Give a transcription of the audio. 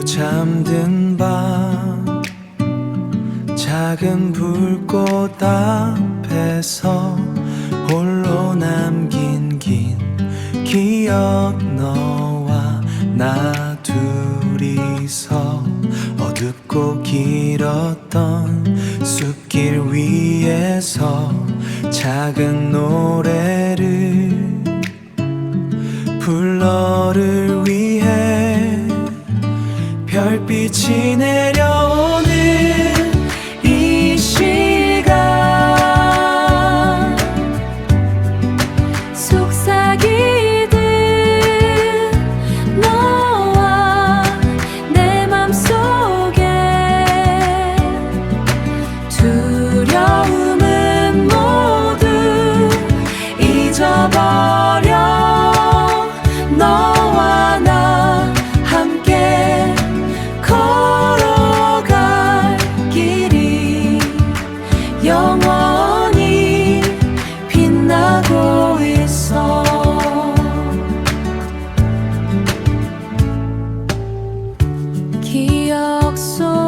잠든 밤 작은 불꽃 앞에서 홀로 남긴 긴 기억, 너와 나 둘이서 어둡고 길었던 숲길 위에서 작은 노래를 불러를 위해 별빛이 내려오는 이 시간, 속삭이듯 너와 내 맘속에 두려움은 모두 잊어버려. 너와 나 함께 걸어갈 길이 영원히 빛나고 있어. 기억 속